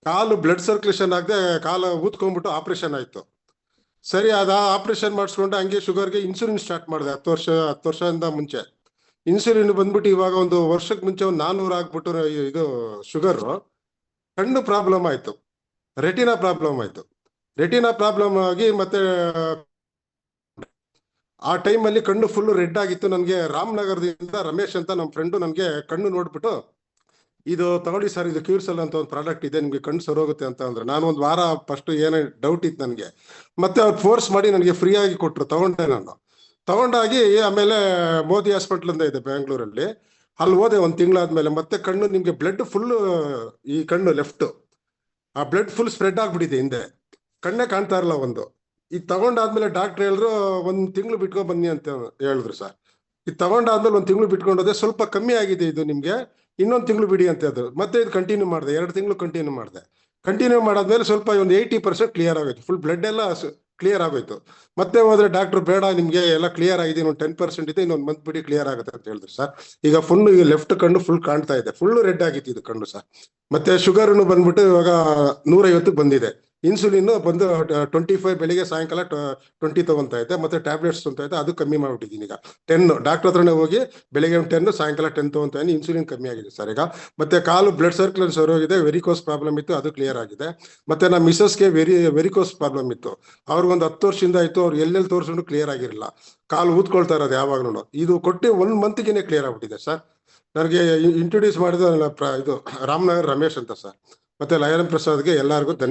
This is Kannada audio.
ಕಾಲು ಬ್ಲಡ್ ಸರ್ಕ್ಯುಲೇಷನ್ ಆಗದೆ ಕಾಲು ಊದ್ಕೊಂಡ್ಬಿಟ್ಟು ಆಪರೇಷನ್ ಆಯ್ತು. ಸರಿ, ಅದ ಆಪರೇಷನ್ ಮಾಡಿಸ್ಕೊಂಡು ಹಂಗೆ ಶುಗರ್ಗೆ ಇನ್ಸುಲಿನ್ ಸ್ಟಾರ್ಟ್ ಮಾಡಿದೆ 10 ವರ್ಷದಿಂದ ಮುಂಚೆ. ಇನ್ಸುಲಿನ್ ಬಂದ್ಬಿಟ್ಟು ಇವಾಗ ಒಂದು ವರ್ಷಕ್ಕೆ ಮುಂಚೆ ಒಂದು 400 ಆಗ್ಬಿಟ್ಟು ಇದು ಶುಗರ್. ಕಣ್ಣು ಪ್ರಾಬ್ಲಮ್ ಆಯ್ತು, ರೆಟಿನಾ ಪ್ರಾಬ್ಲಮ್ ಆಯ್ತು. ರೆಟಿನಾ ಪ್ರಾಬ್ಲಮ್ ಆಗಿ ಮತ್ತೆ ಆ ಟೈಮಲ್ಲಿ ಕಣ್ಣು ಫುಲ್ ರೆಡ್ ಆಗಿತ್ತು. ನನಗೆ ರಾಮನಗರದಿಂದ ರಮೇಶ್ ಅಂತ ನಮ್ಮ ಫ್ರೆಂಡು ನನಗೆ ಕಣ್ಣು ನೋಡ್ಬಿಟ್ಟು, ಇದು ತಗೊಳ್ಳಿ ಸರ್, ಇದು ಕ್ಯೂರ್ಸಲ್ ಅಂತ ಒಂದು ಪ್ರಾಡಕ್ಟ್ ಇದೆ, ನಿಮ್ಗೆ ಕಣ್ಣು ಸರೋಗುತ್ತೆ ಅಂತ ಅಂದ್ರೆ, ನಾನು ಒಂದು ವಾರ ಫಸ್ಟ್ ಏನೇ ಡೌಟ್ ಇತ್ತು ನನಗೆ. ಮತ್ತೆ ಅವ್ರು ಫೋರ್ಸ್ ಮಾಡಿ ನನಗೆ ಫ್ರೀ ಆಗಿ ಕೊಟ್ಟರು, ತಗೊಂಡೆ. ನಾನು ತಗೊಂಡಾಗಿ ಆಮೇಲೆ ಮೋದಿ ಹಾಸ್ಪಿಟ್ಲ್ ಅಂತ ಇದೆ ಬೆಂಗಳೂರಲ್ಲಿ, ಅಲ್ಲಿ ಹೋದೆ. ಒಂದು ತಿಂಗಳಾದ್ಮೇಲೆ ಮತ್ತೆ ಕಣ್ಣು ನಿಮ್ಗೆ ಬ್ಲಡ್ ಫುಲ್, ಈ ಕಣ್ಣು ಲೆಫ್ಟ್ ಆ ಬ್ಲಡ್ ಫುಲ್ ಸ್ಪ್ರೆಡ್ ಆಗ್ಬಿಟ್ಟಿದೆ, ಹಿಂದೆ ಕಣ್ಣೇ ಕಾಣ್ತಾ ಇರಲ್ಲ ಒಂದು. ಇದು ತಗೊಂಡಾದ್ಮೇಲೆ ಡಾಕ್ಟರ್ ಹೇಳಿದ್ರು 1 ತಿಂಗಳು ಬಿಟ್ಕೊ ಬನ್ನಿ ಅಂತ ಹೇಳಿದ್ರು ಸರ್. ಇದು ತಗೊಂಡಾದ್ಮೇಲೆ 1 ತಿಂಗಳು ಬಿಟ್ಕೊಂಡೋದೆ, ಸ್ವಲ್ಪ ಕಮ್ಮಿ ಆಗಿದೆ ಇದು ನಿಮ್ಗೆ, ಇನ್ನೊಂದು ತಿಂಗಳು ಬಿಡಿ ಅಂತ ಹೇಳಿದ್ರು. ಮತ್ತೆ ಇದು ಕಂಟಿನ್ಯೂ ಮಾಡಿದೆ, 2 ತಿಂಗಳು ಕಂಟಿನ್ಯೂ ಮಾಡಿದೆ. ಕಂಟಿನ್ಯೂ ಮಾಡಾದ್ಮೇಲೆ ಸ್ವಲ್ಪ ಒಂದು 80% ಕ್ಲಿಯರ್ ಆಗೋಯ್ತು, ಫುಲ್ ಬ್ಲಡ್ ಎಲ್ಲ ಕ್ಲಿಯರ್ ಆಗೋಯ್ತು. ಮತ್ತೆ ಹೋದ್ರೆ ಡಾಕ್ಟರ್ ಬೇಡ, ನಿಮ್ಗೆ ಎಲ್ಲ ಕ್ಲಿಯರ್ ಆಗಿದೆ, ಇನ್ನೊಂದು 10% ಇದೆ, ಇನ್ನೊಂದು ಮಂತ್ ಬಿಡಿ ಕ್ಲಿಯರ್ ಆಗುತ್ತೆ ಅಂತ ಹೇಳಿದ್ರು ಸರ್. ಈಗ ಫುಲ್ ಲೆಫ್ಟ್ ಕಣ್ಣು ಫುಲ್ ಕಾಣ್ತಾ ಇದೆ, ಫುಲ್ ರೆಡ್ ಆಗಿತ್ತು ಇದು ಕಣ್ಣು ಸರ್. ಮತ್ತೆ ಶುಗರ್ನು ಬಂದ್ಬಿಟ್ಟು ಇವಾಗ 150 ಬಂದಿದೆ. ಇನ್ಸುಲಿನ್ ಬಂದು 25 ಬೆಳಿಗ್ಗೆ, ಸಾಯಂಕಾಲ 20 ತಗೊಂತಾ ಇದೆ. ಮತ್ತೆ ಟ್ಯಾಬ್ಲೆಟ್ಸ್ ತಗೊಂತಾ ಇದೆ, ಅದು ಕಮ್ಮಿ ಮಾಡ್ಬಿಟ್ಟಿದ್ದೀನಿ ಈಗ. 10 ಡಾಕ್ಟರ್ ಹತ್ರನೇ ಹೋಗಿ ಬೆಳಿಗ್ಗೆ 10, ಸಾಯಂಕಾಲ 10 ತಗೊಂತಾ ಇದ್ದೀನಿ. ಇನ್ಸುಲಿನ್ ಕಮ್ಮಿ ಆಗಿದೆ ಸರ್ ಈಗ. ಮತ್ತೆ ಕಾಲು ಬ್ಲಡ್ ಸರ್ಕ್ಯುಲೇಷನ್ ಸರೋಗಿದೆ, ವೆರಿಕೋಸ್ ಪ್ರಾಬ್ಲಮ್ ಇತ್ತು, ಅದು ಕ್ಲಿಯರ್ ಆಗಿದೆ. ಮತ್ತೆ ನಮ್ಮ ಮಿಸಸ್ಗೆ ವೆರಿಕೋಸ್ ಪ್ರಾಬ್ಲಮ್ ಇತ್ತು, ಅವ್ರಿಗೊಂದು 10 ವರ್ಷದಿಂದ ಆಯ್ತು. ಅವ್ರು ಎಲ್ಲೆಲ್ಲಿ ತೋರಿಸ್ಕೊಂಡು ಕ್ಲಿಯರ್ ಆಗಿರಲಿಲ್ಲ, ಕಾಲು ಊದ್ಕೊಳ್ತಾ ಇರೋದು ಯಾವಾಗ್ಲೂ. ಇದು ಕೊಟ್ಟು 1 ಮಂತ್ಗೆನೆ ಕ್ಲಿಯರ್ ಆಗ್ಬಿಟ್ಟಿದೆ ಸರ್. ನನಗೆ ಇಂಟ್ರೊಡ್ಯೂಸ್ ಮಾಡಿದ ಇದು ರಾಮನಗರ್ ರಮೇಶ್ ಅಂತ ಸರ್. ಮತ್ತೆ ಲಯನ್ ಪ್ರಸಾದ್ಗೆ ಎಲ್ಲರಿಗೂ ಧನ್ಯವಾದ.